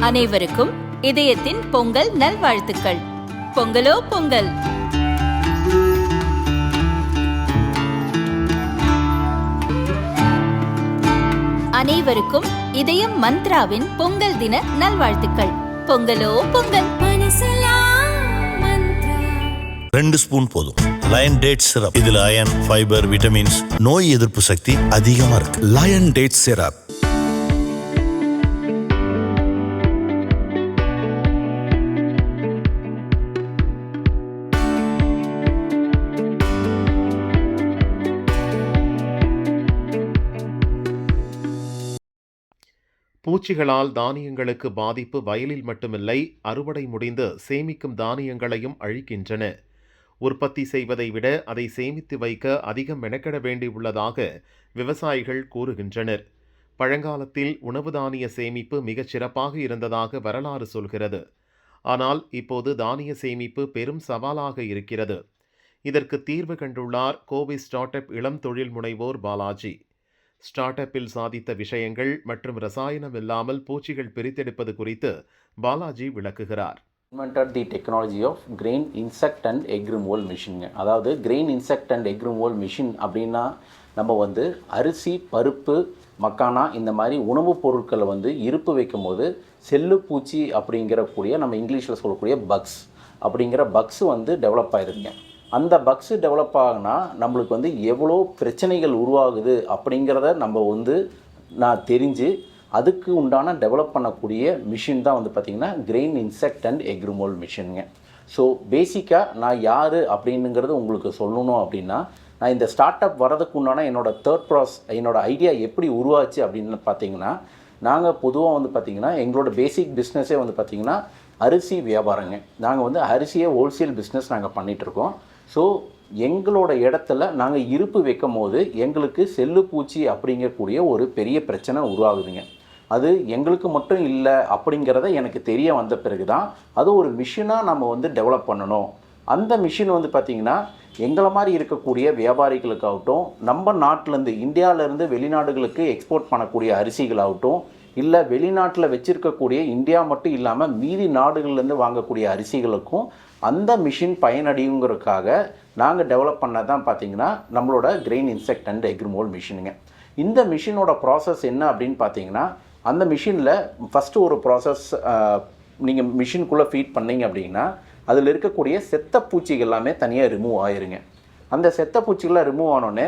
அனைவருக்கும் இதயத்தின் பொங்கல் நல்வாழ்த்துக்கள். பொங்கலோ பொங்கல். அனைவருக்கும் இதயம் மந்த்ராவின் பொங்கல் தின நல்வாழ்த்துக்கள். பொங்கலோ பொங்கல். 2 ஸ்பூன் போதும். Lion dates syrup. இதுல அயன், ஃபைபர், விட்டமின்ஸ், நோய் எதிர்ப்பு சக்தி அதிகமா இருக்கு. Lion dates syrup. பூச்சிகளால் தானியங்களுக்கு பாதிப்பு வயலில் மட்டுமில்லை, அறுவடை முடிந்து சேமிக்கும் தானியங்களையும் அழிக்கின்றன. உற்பத்தி செய்வதை விட அதை சேமித்து வைக்க அதிகம் மெனக்கெட வேண்டியுள்ளதாக விவசாயிகள் கூறுகின்றனர். பழங்காலத்தில் உணவு தானிய சேமிப்பு மிகச் சிறப்பாக இருந்ததாக வரலாறு சொல்கிறது. ஆனால் இப்போது தானிய சேமிப்பு பெரும் சவாலாக இருக்கிறது. இதற்கு தீர்வு கண்டுள்ளார் கோவை ஸ்டார்ட் அப் இளம் தொழில் முனைவோர் பாலாஜி. ஸ்டார்ட் அப்பில் சாதித்த விஷயங்கள் மற்றும் ரசாயனம் இல்லாமல் பூச்சிகள் பிரித்தெடுப்பது குறித்து பாலாஜி விளக்குகிறார். Invented the technology of grain insect and egg removal machine. அதாவது grain insect and egg removal machine அப்படின்னா நம்ம அரிசி, பருப்பு, மக்கானா இந்த மாதிரி உணவுப் பொருட்களை இருப்பு வைக்கும் போது செல்லு பூச்சி அப்படிங்கிற நம்ம இங்கிலீஷில் சொல்லக்கூடிய பக்ஸ் அப்படிங்கிற பக்ஸ் டெவலப் ஆகிருக்குங்க. அந்த பக்ஸு டெவலப் ஆகுனா நம்மளுக்கு எவ்வளோ பிரச்சனைகள் உருவாகுது அப்படிங்கிறத நம்ம நான் தெரிஞ்சு அதுக்கு உண்டான டெவலப் பண்ணக்கூடிய மிஷின் தான் பார்த்திங்கன்னா grain insect and egg removal மிஷினுங்க. ஸோ பேசிக்காக நான் யார் அப்படின்னுங்கிறது உங்களுக்கு சொல்லணும் அப்படின்னா, நான் இந்த ஸ்டார்ட் அப் வரதுக்கு உண்டான என்னோட ஐடியா எப்படி உருவாச்சு அப்படின்னு பார்த்தீங்கன்னா, நாங்கள் பொதுவாக பார்த்திங்கன்னா எங்களோட பேசிக் பிஸ்னஸே பார்த்திங்கன்னா அரிசி வியாபாரங்க. நாங்கள் அரிசியை ஹோல்சேல் பிஸ்னஸ் நாங்கள் பண்ணிகிட்ருக்கோம். ஸோ எங்களோட இடத்துல நாங்கள் இருப்பு வைக்கும் போது எங்களுக்கு செல்லு பூச்சி அப்படிங்கக்கூடிய ஒரு பெரிய பிரச்சனை உருவாகுதுங்க. அது எங்களுக்கு மட்டும் இல்லை அப்படிங்கிறத எனக்கு தெரிய வந்த பிறகு தான் அது ஒரு மிஷினாக நம்ம டெவலப் பண்ணணும். அந்த மிஷின் பார்த்திங்கன்னா எங்களை மாதிரி இருக்கக்கூடிய வியாபாரிகளுக்காகட்டும், நம்ம நாட்டிலேருந்து இந்தியாவிலேருந்து வெளிநாடுகளுக்கு எக்ஸ்போர்ட் பண்ணக்கூடிய அரிசிகளாகட்டும், இல்லை வெளிநாட்டில் வச்சுருக்கக்கூடிய இந்தியா மட்டும் இல்லாமல் மீதி நாடுகள்லேருந்து வாங்கக்கூடிய அரிசிகளுக்கும் அந்த மிஷின் பயனடையுங்கிறதுக்காக நாங்கள் டெவலப் பண்ணது தான் பார்த்திங்கன்னா நம்மளோட grain insect and egg removal மிஷினுங்க. இந்த மிஷினோட ப்ராசஸ் என்ன அப்படின்னு பார்த்தீங்கன்னா, அந்த மிஷினில் ஃபஸ்ட்டு ஒரு ப்ராசஸ் நீங்கள் மிஷினுக்குள்ளே ஃபீட் பண்ணிங்க அப்படின்னா அதில் இருக்கக்கூடிய செத்த பூச்சிகள் எல்லாமே தனியாக ரிமூவ் ஆயிருங்க. அந்த செத்த பூச்சிகளாக ரிமூவ் ஆனோடனே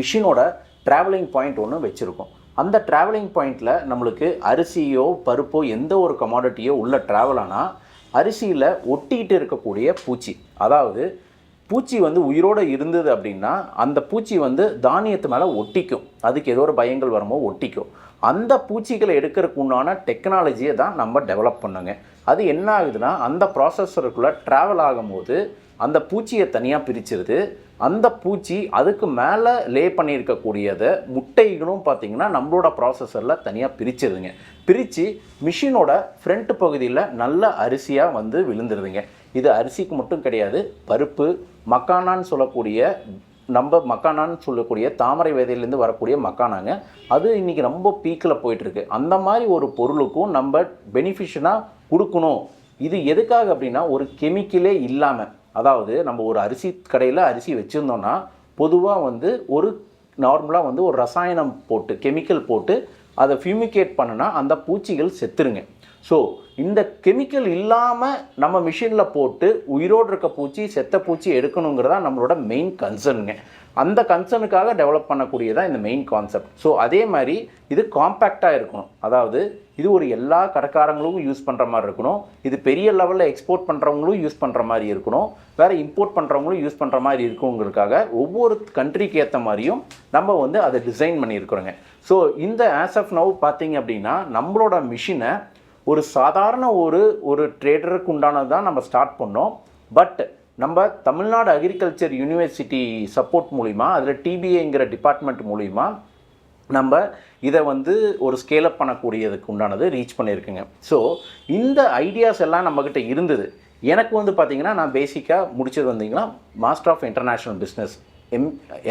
மிஷினோட ட்ராவலிங் பாயிண்ட் ஒன்று வச்சுருக்கோம். அந்த ட்ராவலிங் பாயிண்டில் நம்மளுக்கு அரிசியோ பருப்போ எந்த ஒரு கமாடிட்டியோ உள்ள ட்ராவல் ஆனால் அரிசியில் ஒட்டிக்கிட்டு இருக்கக்கூடிய பூச்சி, அதாவது பூச்சி உயிரோடு இருந்தது அப்படின்னா அந்த பூச்சி தானியத்து மேலே ஒட்டிக்கும். அதுக்கு ஏதோ ஒரு பயங்கள் வரும்போது ஒட்டிக்கும். அந்த பூச்சிகளை எடுக்கிறதுக்கு உண்டான டெக்னாலஜியை தான் நம்ம டெவலப் பண்ணுங்க. அது என்ன ஆகுதுன்னா, அந்த ப்ராசஸருக்குள்ளே ட்ராவல் ஆகும்போது அந்த பூச்சியை தனியாக பிரிச்சிருது. அந்த பூச்சி அதுக்கு மேலே லே பண்ணியிருக்கக்கூடியதை முட்டைகளும் பார்த்திங்கன்னா நம்மளோட ப்ராசஸரில் தனியாக பிரிச்சிருதுங்க. பிரித்து மிஷினோட ஃப்ரண்ட் பகுதியில் நல்ல அரிசியாக விழுந்துருதுங்க. இது அரிசிக்கு மட்டும் கிடையாது, பருப்பு, மக்கானான்னு சொல்லக்கூடிய தாமரை விதையிலேருந்து வரக்கூடிய மக்கானாங்க, அது இன்றைக்கி ரொம்ப பீக்கில் போயிட்டுருக்கு. அந்த மாதிரி ஒரு பொருளுக்கும் நம்ம பெனிஃபிஷனாக கொடுக்கணும். இது எதுக்காக அப்படின்னா, ஒரு கெமிக்கலே இல்லாமல், அதாவது நம்ம ஒரு அரிசி கடையில் அரிசி வச்சுருந்தோன்னா பொதுவாக ஒரு நார்மலாக ஒரு ரசாயனம் போட்டு கெமிக்கல் போட்டு அதை ஃபியூமிகேட் பண்ணுனா அந்த பூச்சிகள் செத்துருங்க. ஸோ இந்த கெமிக்கல் இல்லாமல் நம்ம மிஷினில் போட்டு உயிரோடு இருக்க பூச்சி, செத்த பூச்சி எடுக்கணுங்கிறதா நம்மளோட மெயின் கன்சர்னுங்க. அந்த கன்சர்னுக்காக டெவலப் பண்ணக்கூடியதான் இந்த மெயின் கான்செப்ட். ஸோ அதே மாதிரி இது காம்பேக்டாக இருக்கணும். அதாவது இது ஒரு எல்லா கடைக்காரங்களும் யூஸ் பண்ணுற மாதிரி இருக்கணும். இது பெரிய லெவலில் எக்ஸ்போர்ட் பண்ணுறவங்களும் யூஸ் பண்ணுற மாதிரி இருக்கணும். வேறு இம்போர்ட் பண்ணுறவங்களும் யூஸ் பண்ணுற மாதிரி இருக்குங்கிறதுக்காக ஒவ்வொரு கண்ட்ரிக்கு ஏற்ற மாதிரியும் நம்ம அதை டிசைன் பண்ணியிருக்கிறோங்க. ஸோ இந்த ஆஸ் ஆஃப் நவ் பார்த்திங்க அப்படின்னா நம்மளோட மிஷினை ஒரு சாதாரண ஒரு ட்ரேடருக்கு உண்டானது தான் நம்ம ஸ்டார்ட் பண்ணோம். பட் நம்ம தமிழ்நாடு அக்ரிகல்ச்சர் யூனிவர்சிட்டி சப்போர்ட் மூலிமா, அதில் டிபிஏங்கிற டிபார்ட்மெண்ட் மூலிமா நம்ம இதை ஒரு ஸ்கேலப் பண்ணக்கூடியதுக்கு உண்டானது ரீச் பண்ணியிருக்குங்க. ஸோ இந்த ஐடியாஸ் எல்லாம் நம்மக்கிட்ட இருந்தது. எனக்கு பார்த்திங்கன்னா நான் பேசிக்காக முடிச்சது master of international business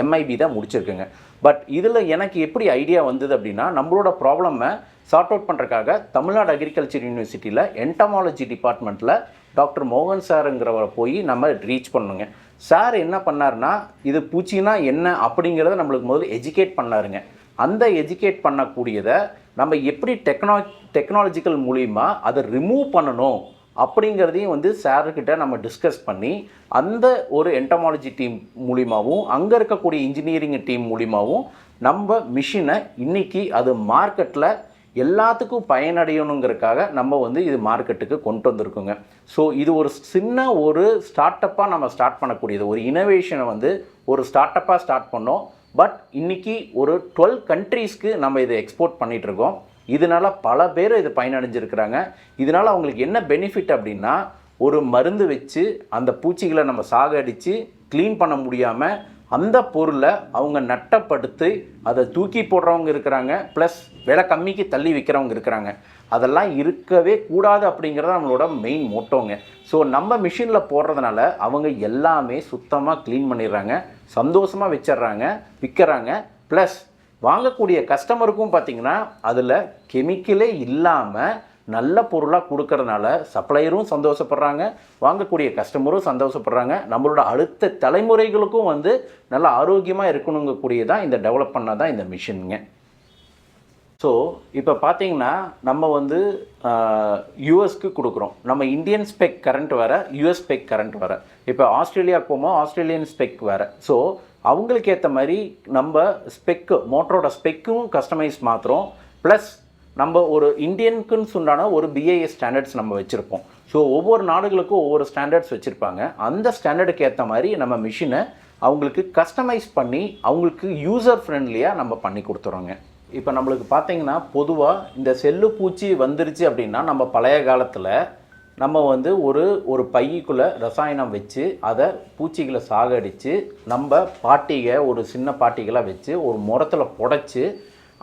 MIB தான் முடிச்சிருக்குங்க. பட் இதில் எனக்கு எப்படி ஐடியா வந்தது அப்படின்னா, நம்மளோட ப்ராப்ளமை சார்ட் அவுட் பண்ணுறதுக்காக தமிழ்நாடு அக்ரிகல்ச்சர் யூனிவர்சிட்டியில் என்டமாலஜி டிபார்ட்மெண்ட்டில் டாக்டர் மோகன் சாருங்கிறவரை போய் நம்ம ரீச் பண்ணுங்க. சார் என்ன பண்ணாருன்னா, இது பூச்சினா என்ன அப்படிங்கிறத நம்மளுக்கு முதல்ல எஜுகேட் பண்ணாருங்க. அந்த எஜுகேட் பண்ணக்கூடியதை நம்ம எப்படி டெக்னாலஜிக்கல் மூலிமா அதை ரிமூவ் பண்ணணும் அப்படிங்கிறதையும் வந்து சார்கிட்ட நம்ம டிஸ்கஸ் பண்ணி, அந்த ஒரு என்டமாலஜி டீம் மூலிமாவும் அங்கே இருக்கக்கூடிய இன்ஜினியரிங் டீம் மூலிமாவும் நம்ம மிஷினை இன்றைக்கி அது மார்க்கெட்டில் எல்லாத்துக்கும் பயனடையணுங்கிறதுக்காக நம்ம வந்து இது மார்க்கெட்டுக்கு கொண்டு வந்திருக்கோங்க. ஸோ இது ஒரு சின்ன ஒரு ஸ்டார்ட் அப்பாக நம்ம ஸ்டார்ட் பண்ணக்கூடியது, ஒரு இனோவேஷனை வந்து ஒரு ஸ்டார்ட் அப்பாக ஸ்டார்ட் பண்ணோம். பட் இன்றைக்கி ஒரு 12 கண்ட்ரீஸ்க்கு நம்ம இதை எக்ஸ்போர்ட் பண்ணிகிட்ருக்கோம். இதனால் பல பேர் இது பயனடைஞ்சிருக்கிறாங்க. இதனால் அவங்களுக்கு என்ன பெனிஃபிட் அப்படின்னா, ஒரு மருந்து வச்சு அந்த பூச்சிகளை நம்ம சாகடித்து க்ளீன் பண்ண முடியாமல் அந்த பொருளை அவங்க நட்டப்படுத்தி அதை தூக்கி போடுறவங்க இருக்கிறாங்க, ப்ளஸ் விலை கம்மிக்கு தள்ளி விற்கிறவங்க இருக்கிறாங்க. அதெல்லாம் இருக்கவே கூடாது அப்படிங்கிறது நம்மளோட மெயின் மோட்டோங்க. ஸோ நம்ம மிஷினில் போடுறதுனால அவங்க எல்லாமே சுத்தமாக க்ளீன் பண்ணிடுறாங்க, சந்தோஷமாக வச்சிடுறாங்க, விற்கிறாங்க. ப்ளஸ் வாங்கக்கூடிய கஸ்டமருக்கும் பார்த்திங்கன்னா அதில் கெமிக்கலே இல்லாமல் நல்ல பொருளாக கொடுக்கறதுனால சப்ளையரும் சந்தோஷப்படுறாங்க, வாங்கக்கூடிய கஸ்டமரும் சந்தோஷப்படுறாங்க. நம்மளோட அடுத்த தலைமுறைகளுக்கும் வந்து நல்ல ஆரோக்கியமாக இருக்கணுங்கக்கூடியதான் இந்த டெவலப் பண்ணதான் இந்த மிஷினுங்க. ஸோ இப்போ பார்த்தீங்கன்னா நம்ம வந்து யூஎஸ்க்கு கொடுக்குறோம். நம்ம இந்தியன் ஸ்பெக் கரண்ட் வேறு, யூஎஸ் ஸ்பெக் கரண்ட் வேறு. இப்போ ஆஸ்திரேலியாவுக்கு போகும்போது ஆஸ்திரேலியன் ஸ்பெக் வேறு. ஸோ அவங்களுக்கு ஏற்ற மாதிரி நம்ம ஸ்பெக்கு, மோட்டரோட ஸ்பெக்கும் கஸ்டமைஸ் மாற்றுறோம். ப்ளஸ் நம்ம ஒரு இந்தியனுக்குன்னு சொன்னான ஒரு பிஐஎஸ் ஸ்டாண்டர்ட்ஸ் நம்ம வச்சுருப்போம். ஸோ ஒவ்வொரு நாடுகளுக்கும் ஒவ்வொரு ஸ்டாண்டர்ட்ஸ் வச்சுருப்பாங்க. அந்த ஸ்டாண்டர்டுக்கு ஏற்ற மாதிரி நம்ம மிஷினை அவங்களுக்கு கஸ்டமைஸ் பண்ணி அவங்களுக்கு யூசர் ஃப்ரெண்ட்லியாக நம்ம பண்ணி கொடுத்துறோங்க. இப்போ நம்மளுக்கு பார்த்தீங்கன்னா பொதுவாக இந்த செல்லு பூச்சி வந்துருச்சு அப்படின்னா, நம்ம பழைய காலத்தில் நம்ம வந்து ஒரு பைக்குள்ளே ரசாயனம் வச்சு அதை பூச்சிகளை சாகடித்து நம்ம பாட்டிகை, ஒரு சின்ன பாட்டிகளாக வச்சு ஒரு முரத்தில் புடைச்சி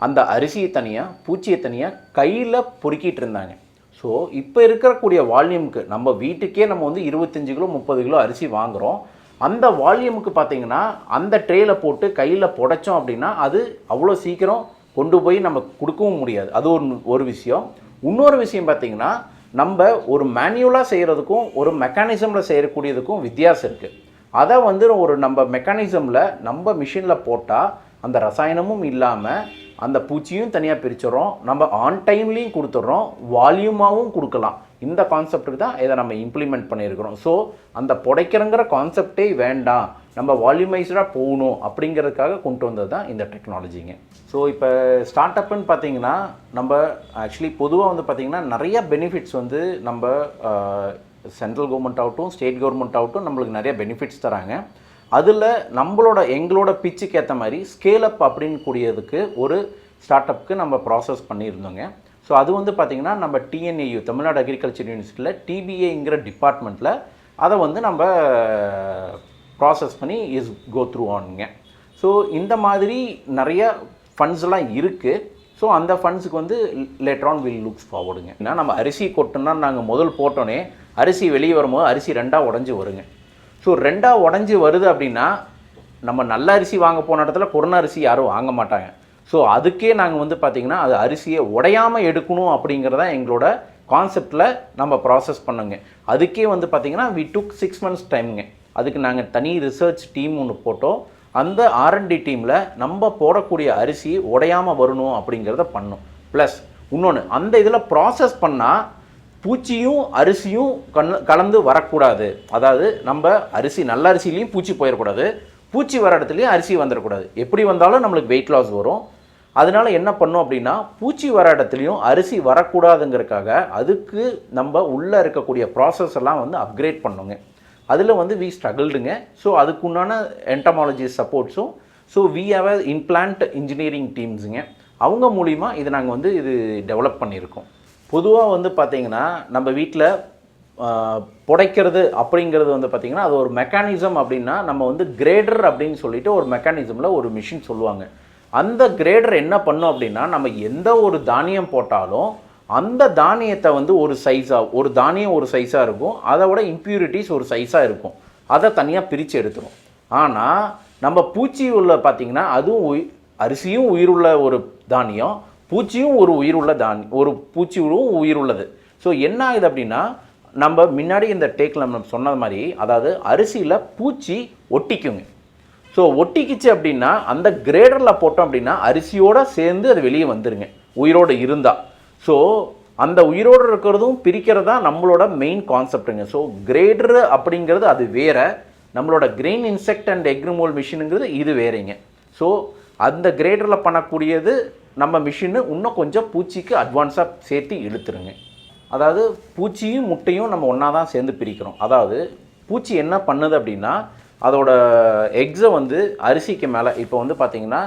அந்த அரிசியை தனியாக பூச்சியை தனியாக கையில் பொறுக்கிட்டு இருந்தாங்க. ஸோ இப்போ இருக்கக்கூடிய வால்யூமுக்கு நம்ம வீட்டுக்கே நம்ம வந்து 25 கிலோ 30 கிலோ அரிசி வாங்குகிறோம். அந்த வால்யூமுக்கு பார்த்திங்கன்னா அந்த ட்ரேயில் போட்டு கையில் புடைச்சோம் அப்படின்னா அது அவ்வளோ சீக்கிரம் கொண்டு போய் நம்ம கொடுக்கவும் முடியாது. அது ஒரு விஷயம். இன்னொரு விஷயம் பார்த்திங்கன்னா, நம்ம ஒரு மேனுவலாக செய்கிறதுக்கும் ஒரு மெக்கானிசமில் செய்யக்கூடியதுக்கும் வித்தியாசம் இருக்குது. அதை வந்து ஒரு நம்ம மெக்கானிசமில் நம்ம மிஷினில் போட்டால் அந்த ரசாயனமும் இல்லாமல் அந்த பூச்சியும் தனியாக பிரிச்சுடுறோம், நம்ம ஆன் டைம்லேயும் கொடுத்துட்றோம், வால்யூமாகவும் கொடுக்கலாம். இந்த கான்செப்டுக்கு தான் இதை நம்ம இம்ப்ளிமெண்ட் பண்ணியிருக்கிறோம். ஸோ அந்த புடைக்கிறங்கிற கான்செப்டே வேண்டாம், நம்ம வால்யூமைஸ்டாக போகணும் அப்படிங்கிறதுக்காக கொண்டு வந்தது தான் இந்த டெக்னாலஜிங்க. ஸோ இப்போ ஸ்டார்ட் அப்புன்னு பார்த்தீங்கன்னா, நம்ம ஆக்சுவலி பொதுவாக வந்து பார்த்திங்கன்னா நிறைய பெனிஃபிட்ஸ் வந்து நம்ம சென்ட்ரல் கவர்மெண்ட் ஆகட்டும் ஸ்டேட் கவர்மெண்ட் ஆகட்டும் நம்மளுக்கு நிறைய பெனிஃபிட்ஸ் தராங்க. அதில் எங்களோட பிச்சுக்கு ஏற்ற மாதிரி ஸ்கேலப் அப்படின்னு கூடியதுக்கு ஒரு ஸ்டார்ட் அப்புக்கு நம்ம ப்ராசஸ் பண்ணியிருந்தோங்க. ஸோ அது வந்து பார்த்திங்கன்னா நம்ம டிஎன்ஏயு தமிழ்நாடு அக்ரிகல்ச்சர் யூனிவர்சிட்டியில் டிபிஏங்கிற டிபார்ட்மெண்ட்டில் அதை வந்து நம்ம ப்ராசஸ் பண்ணி கோ த்ரூ ஆனுங்க. ஸோ இந்த மாதிரி நிறைய ஃபண்ட்ஸ்லாம் இருக்குது. ஸோ அந்த ஃபண்ட்ஸுக்கு வந்து லேட்டர் ஆன் வில் லுக்ஸ் ஃபார்வர்டுங்க. ஏன்னா நம்ம அரிசி கொட்டுனா நாங்கள் முதல் போட்டோன்னே அரிசி வெளியே வரும்போது அரிசி 2ஆக உடஞ்சி வருங்க. ஸோ 2ஆக உடஞ்சி வருது அப்படின்னா நம்ம நல்ல அரிசி வாங்க போன இடத்துல கொரோனா அரிசி யாரும் வாங்க மாட்டாங்க. ஸோ அதுக்கே நாங்கள் வந்து பார்த்திங்கன்னா அது அரிசியை உடையாமல் எடுக்கணும் அப்படிங்கிறதான் எங்களோட கான்செப்டில் நம்ம ப்ராசஸ் பண்ணுங்க. அதுக்கே வந்து பார்த்திங்கன்னா வி டுக் 6 months டைமுங்க. அதுக்கு நாங்கள் தனி ரிசர்ச் டீம் ஒன்று போட்டோம். அந்த R&D டீமில் நம்ம போடக்கூடிய அரிசி உடையாமல் வரணும் அப்படிங்கிறத பண்ணோம். ப்ளஸ் இன்னொன்று, அந்த இதில் ப்ராசஸ் பண்ணால் பூச்சியும் அரிசியும் கலந்து வரக்கூடாது. அதாவது நம்ம அரிசி நல்ல அரிசிலையும் பூச்சி போயிடக்கூடாது, பூச்சி வர இடத்துலையும் அரிசி வந்துடக்கூடாது. எப்படி வந்தாலும் நம்மளுக்கு வெயிட் லாஸ் வரும். அதனால் என்ன பண்ணோம் அப்படின்னா, பூச்சி வர இடத்துலையும் அரிசி வரக்கூடாதுங்கிறதுக்காக அதுக்கு நம்ம உள்ளே இருக்கக்கூடிய ப்ராசஸ் எல்லாம் வந்து அப்கிரேட் பண்ணோங்க. அதில் வந்து வி ஸ்ட்ரகிள்டுங்க. ஸோ அதுக்குண்டான என்டமாலஜி சப்போர்ட்ஸும், so we have a implant engineering டீம்ஸுங்க. அவங்க மூலிமா இதை நாங்கள் வந்து இது டெவலப் பண்ணியிருக்கோம். பொதுவாக வந்து பார்த்திங்கன்னா நம்ம வீட்டில் புடைக்கிறது அப்படிங்கிறது வந்து பார்த்திங்கன்னா அது ஒரு மெக்கானிசம். அப்படின்னா நம்ம வந்து கிரேடர் அப்படின்னு சொல்லிட்டு ஒரு மெக்கானிசமில் ஒரு மிஷின் சொல்லுவாங்க. அந்த கிரேடர் என்ன பண்ணும் அப்படின்னா, நம்ம எந்த ஒரு தானியம் போட்டாலும் அந்த தானியத்தை வந்து ஒரு சைஸாக, ஒரு தானியம் ஒரு சைஸாக இருக்கும், அதோட இம்ப்யூரிட்டிஸ் ஒரு சைஸாக இருக்கும், அதை தனியாக பிரித்து எடுத்துரும். ஆனால் நம்ம பூச்சி உள்ள பார்த்திங்கன்னா அதுவும் அரிசியும் உயிருள்ள ஒரு தானியம், பூச்சியும் ஒரு உயிர் உள்ள ஒரு பூச்சியும் உயிர் உள்ளது. ஸோ என்ன ஆகுது அப்படின்னா, நம்ம முன்னாடி இந்த டேக்கில் நம்ம சொன்னது மாதிரி, அதாவது அரிசியில் பூச்சி ஒட்டிக்குங்க. ஸோ ஒட்டிக்கிச்சு அப்படின்னா அந்த கிரேடரில் போட்டோம் அப்படின்னா அரிசியோடு சேர்ந்து அது வெளியே வந்துருங்க உயிரோடு இருந்தால். ஸோ அந்த உயிரோடு இருக்கிறதும் பிரிக்கிறது தான் நம்மளோட மெயின் கான்செப்டுங்க. ஸோ கிரேடரு அப்படிங்கிறது அது வேறு, நம்மளோட grain insect and egg removal மிஷினுங்கிறது இது வேறேங்க. ஸோ அந்த கிரேடரில் பண்ணக்கூடியது நம்ம மிஷினு இன்னும் கொஞ்சம் பூச்சிக்கு அட்வான்ஸாக சேர்த்து இழுத்துருங்க. அதாவது பூச்சியும் முட்டையும் நம்ம ஒன்றா தான் சேர்ந்து பிரிக்கிறோம். அதாவது பூச்சி என்ன பண்ணுது அப்படின்னா, அதோட எக்ஸை வந்து அரிசிக்கு மேலே, இப்போ வந்து பார்த்திங்கன்னா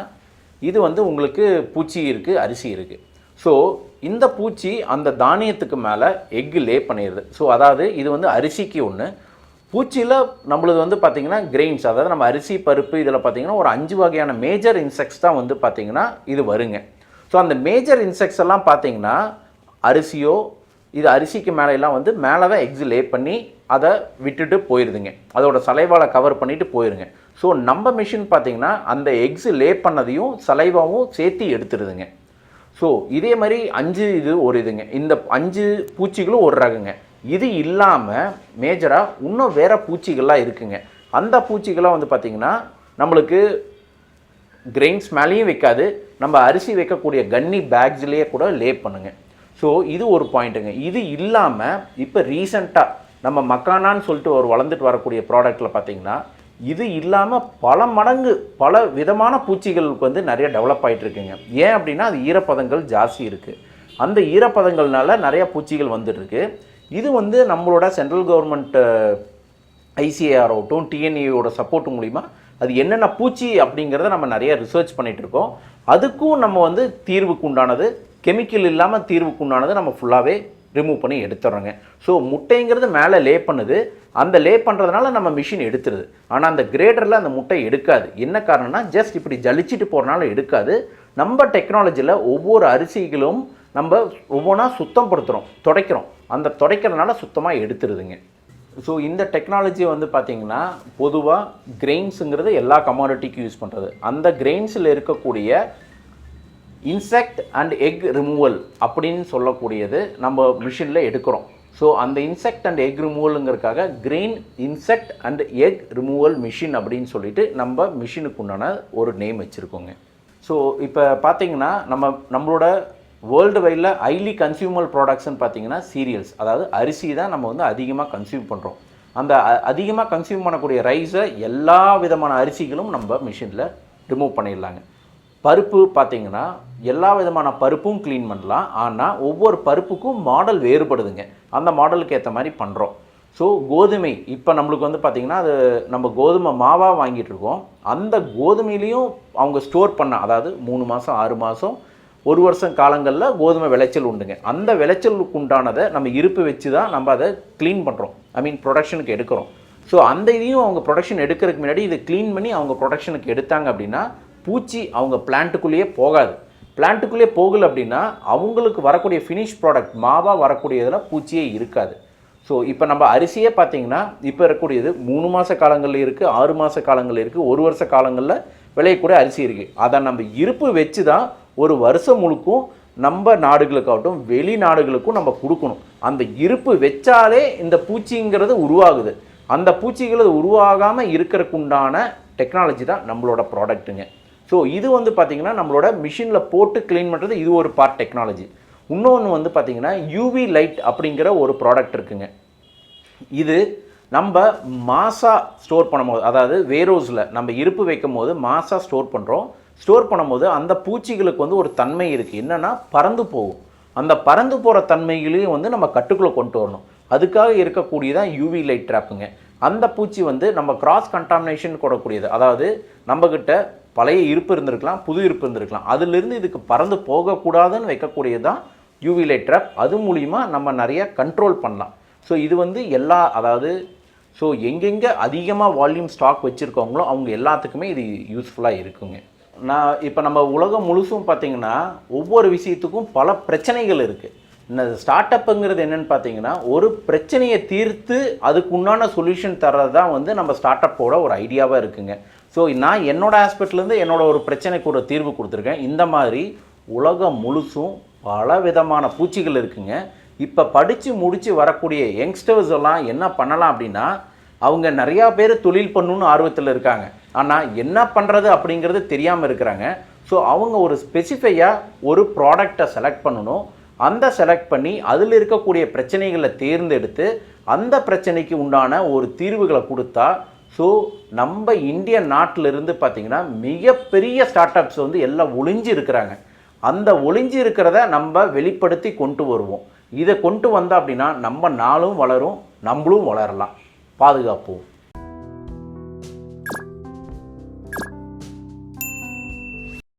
இது வந்து உங்களுக்கு பூச்சி இருக்குது, அரிசி இருக்குது. ஸோ இந்த பூச்சி அந்த தானியத்துக்கு மேலே எக்கு லே பண்ணிடுது. ஸோ அதாவது இது வந்து அரிசிக்கு ஒன்று, பூச்சியில் நம்மளது வந்து பார்த்திங்கன்னா கிரெயின்ஸ், அதாவது நம்ம அரிசி பருப்பு இதில் பார்த்திங்கன்னா ஒரு 5 வகையான மேஜர் இன்செக்ட்ஸ் தான் வந்து பார்த்திங்கன்னா இது வருங்க. ஸோ அந்த மேஜர் இன்செக்ட்ஸ் எல்லாம் பார்த்திங்கன்னா அரிசியோ இது அரிசிக்கு மேலெல்லாம் வந்து மேலே தான் எக்ஸ் லே பண்ணி அதை விட்டுட்டு போயிடுதுங்க, அதோட சலைவால கவர் பண்ணிவிட்டு போயிடுங்க. ஸோ நம்ம மிஷின் பார்த்திங்கன்னா அந்த எக்ஸ் லே பண்ணதையும் சலைவாவும் சேர்த்து எடுத்துடுதுங்க. ஸோ இதே மாதிரி 5 இது ஒரு இதுங்க, இந்த 5 பூச்சிகளும் ஒரு ரகங்க. இது இல்லாமல் மேஜராக இன்னும் வேறு பூச்சிகள்லாம் இருக்குங்க. அந்த பூச்சிகள்லாம் வந்து பார்த்திங்கன்னா நம்மளுக்கு கிரெயின்ஸ் மேலேயும் வைக்காது, நம்ம அரிசி வைக்கக்கூடிய கன்னி பேக்ஸ்லேயே கூட லே பண்ணுங்க. ஸோ இது ஒரு பாயிண்ட்டுங்க. இது இல்லாமல் இப்போ ரீசெண்டாக நம்ம மக்கானான்னு சொல்லிட்டு ஒரு வளர்ந்துட்டு வரக்கூடிய ப்ராடக்ட்டில் பார்த்திங்கன்னா இது இல்லாமல் பல மடங்கு பல விதமான பூச்சிகளுக்கு வந்து நிறைய டெவலப் ஆகிட்டு இருக்குங்க. ஏன் அப்படின்னா அது ஈரப்பதங்கள் ஜாஸ்தி இருக்குது, அந்த ஈரப்பதங்கள்னால நிறையா பூச்சிகள் வந்துட்டுருக்கு. இது வந்து நம்மளோட சென்ட்ரல் கவர்மெண்ட் ஐசிஏஆர் ஆகட்டும் டிஎன்ஏயோட சப்போர்ட் மூலிமா அது என்னென்ன பூச்சி அப்படிங்கிறத நம்ம நிறைய ரிசர்ச் பண்ணிகிட்ருக்கோம். அதுக்கும் நம்ம வந்து தீர்வுக்கு உண்டானது, கெமிக்கல் இல்லாமல் தீர்வுக்கு உண்டானது நம்ம ஃபுல்லாகவே ரிமூவ் பண்ணி எடுத்துடுறோங்க. ஸோ முட்டைங்கிறது மேலே லே பண்ணுது, அந்த லே பண்ணுறதுனால நம்ம மிஷின் எடுத்துருது. ஆனால் அந்த கிரேடரில் அந்த முட்டை எடுக்காது. என்ன காரணம்னா ஜஸ்ட் இப்படி ஜலிச்சிட்டு போகிறனால எடுக்காது. நம்ம டெக்னாலஜியில் ஒவ்வொரு அரிசிகளும் நம்ம ஒவ்வொன்றா சுத்தம் படுத்துகிறோம், துடைக்கிறோம், அந்த துடைக்கிறதுனால சுத்தமாக எடுத்துருதுங்க. ஸோ இந்த டெக்னாலஜி வந்து பார்த்திங்கன்னா பொதுவாக கிரெயின்ஸுங்கிறது எல்லா கமாடிட்டிக்கும் யூஸ் பண்ணுறது. அந்த கிரெயின்ஸில் இருக்கக்கூடிய இன்செக்ட் அண்ட் எக் ரிமூவல் அப்படின்னு சொல்லக்கூடியது நம்ம மிஷினில் எடுக்கிறோம். ஸோ அந்த இன்செக்ட் அண்ட் எக் ரிமூவலுங்கிறதுக்காக grain insect and egg removal machine அப்படின்னு சொல்லிட்டு நம்ம மிஷினுக்கு உண்டான ஒரு நேம் வச்சுருக்கோங்க. ஸோ இப்போ பார்த்திங்கன்னா நம்மளோட வேர்ல்டு வைடில் ஹைலி கன்சியூமர் ப்ராடக்ட்ஸ்ன்னு பார்த்திங்கன்னா சீரியல்ஸ், அதாவது அரிசி தான் நம்ம வந்து அதிகமாக கன்சியூம் பண்ணுறோம். அந்த அதிகமாக கன்சியூம் பண்ணக்கூடிய ரைஸை எல்லா விதமான அரிசிகளும் நம்ம மிஷினில் ரிமூவ் பண்ணிடலாங்க. பருப்பு பார்த்திங்கன்னா எல்லா விதமான பருப்பும் க்ளீன் பண்ணலாம், ஆனால் ஒவ்வொரு பருப்புக்கும் மாடல் வேறுபடுதுங்க, அந்த மாடலுக்கு ஏற்ற மாதிரி பண்ணுறோம். ஸோ கோதுமை இப்போ நம்மளுக்கு வந்து பார்த்திங்கன்னா அது நம்ம கோதுமை மாவாக வாங்கிட்டு இருக்கோம். அந்த கோதுமையிலையும் அவங்க ஸ்டோர் பண்ண, அதாவது 3 மாதம் 6 மாதம் 1 வருஷம் காலங்களில் கோதுமை விளைச்சல் உண்டுங்க. அந்த விளைச்சலுக்கு உண்டானதை நம்ம இருப்பு வச்சு தான் நம்ம அதை க்ளீன் பண்ணுறோம், ப்ரொடக்ஷனுக்கு எடுக்கிறோம். ஸோ அந்த இதையும் அவங்க ப்ரொடக்ஷன் எடுக்கிறதுக்கு முன்னாடி இதை க்ளீன் பண்ணி அவங்க ப்ரொடக்ஷனுக்கு எடுத்தாங்க அப்படின்னா பூச்சி அவங்க பிளான்ட்டுக்குள்ளேயே போகாது. பிளான்ட்டுக்குள்ளேயே போகலை அப்படின்னா அவங்களுக்கு வரக்கூடிய ஃபினிஷ் ப்ராடக்ட் மாவாக வரக்கூடியதில் பூச்சியே இருக்காது. ஸோ இப்போ நம்ம அரிசியே பார்த்திங்கன்னா இப்போ இருக்கக்கூடியது 3 மாத காலங்களில் இருக்குது, 6 மாத காலங்களில் இருக்குது, 1 வருஷ காலங்களில் விளையக்கூடிய அரிசி இருக்குது. அதை நம்ம இருப்பு வச்சு தான் ஒரு வருஷம் முழுக்கும் நம்ம நாடுகளுக்காகட்டும் வெளிநாடுகளுக்கும் நம்ம கொடுக்கணும். அந்த இருப்பு வச்சாலே இந்த பூச்சிங்கிறது உருவாகுது. அந்த பூச்சிகள் உருவாகாமல் இருக்கிறதுக்கு உண்டான டெக்னாலஜி தான் நம்மளோட ப்ராடக்ட்டுங்க. ஸோ இது வந்து பார்த்திங்கன்னா நம்மளோட மிஷினில் போட்டு க்ளீன் பண்ணுறது இது ஒரு பார்ட் டெக்னாலஜி. இன்னொன்று வந்து பார்த்திங்கன்னா யூவி லைட் அப்படிங்கிற ஒரு ப்ராடக்ட் இருக்குங்க. இது நம்ம மாசாக ஸ்டோர் பண்ணும்போது, அதாவது வேரோஸில் நம்ம இருப்பு வைக்கும் போது மாசாக ஸ்டோர் பண்ணுறோம். ஸ்டோர் பண்ணும்போது அந்த பூச்சிகளுக்கு வந்து ஒரு தன்மை இருக்குது, என்னென்னா பறந்து போகும். அந்த பறந்து போகிற தன்மைகளையும் வந்து நம்ம கட்டுக்குள்ளே கொண்டு வரணும். அதுக்காக இருக்கக்கூடியதான் யூவி லைட் ட்ராப்புங்க. அந்த பூச்சி வந்து நம்ம கிராஸ் கண்டாமினேஷன் கூடக்கூடியது, அதாவது நம்மக்கிட்ட பழைய இருப்பு இருந்திருக்கலாம், புது இருப்பு இருந்திருக்கலாம், அதிலிருந்து இதுக்கு பறந்து போகக்கூடாதுன்னு வைக்கக்கூடியது தான் யூவி லைட் ட்ராப். அது மூலிமா நம்ம நிறைய கண்ட்ரோல் பண்ணலாம். ஸோ இது வந்து ஸோ எங்கெங்கே அதிகமாக வால்யூம் ஸ்டாக் வச்சுருக்கவங்களோ அவங்க எல்லாத்துக்குமே இது யூஸ்ஃபுல்லாக இருக்குங்க. இப்போ நம்ம உலகம் முழுசும் பார்த்திங்கன்னா ஒவ்வொரு விஷயத்துக்கும் பல பிரச்சனைகள் இருக்குது. இந்த ஸ்டார்ட் அப்புங்கிறது என்னென்னு பார்த்தீங்கன்னா ஒரு பிரச்சனையை தீர்த்து அதுக்கு உண்டான சொல்யூஷன் தர்றது தான் வந்து நம்ம ஸ்டார்ட் அப்போட ஒரு ஐடியாவாக இருக்குங்க. ஸோ நான் என்னோடய ஆஸ்பெக்ட்லேருந்து என்னோட ஒரு பிரச்சனைக்கு ஒரு தீர்வு கொடுத்துருக்கேன். இந்த மாதிரி உலகம் முழுசும் பல விதமான பூச்சிகள் இருக்குங்க. இப்போ படித்து முடித்து வரக்கூடிய யங்ஸ்டர்ஸ் எல்லாம் என்ன பண்ணலாம் அப்படின்னா, அவங்க நிறையா பேர் தொழில் பண்ணணுன்னு ஆர்வத்தில் இருக்காங்க. ஆனால் என்ன பண்ணுறது அப்படிங்கிறது தெரியாமல் இருக்கிறாங்க. ஸோ அவங்க ஒரு ஸ்பெசிஃபையாக ஒரு ப்ராடக்டை செலக்ட் பண்ணணும். அந்த செலக்ட் பண்ணி அதில் இருக்கக்கூடிய பிரச்சனைகளை தேர்ந்தெடுத்து அந்த பிரச்சனைக்கு உண்டான ஒரு தீர்வுகளை கொடுத்தா, ஸோ நம்ம இந்திய நாட்டிலிருந்து பார்த்திங்கன்னா மிகப்பெரிய ஸ்டார்ட் அப்ஸ் வந்து எல்லாம் ஒளிஞ்சு இருக்கிறாங்க. அந்த ஒளிஞ்சு இருக்கிறத நம்ம வெளிப்படுத்தி கொண்டு வருவோம். இதை கொண்டு வந்தோம் அப்படின்னா நம்ம நாளும் வளரும், நம்மளும் வளரலாம். பாதுகாப்போம்.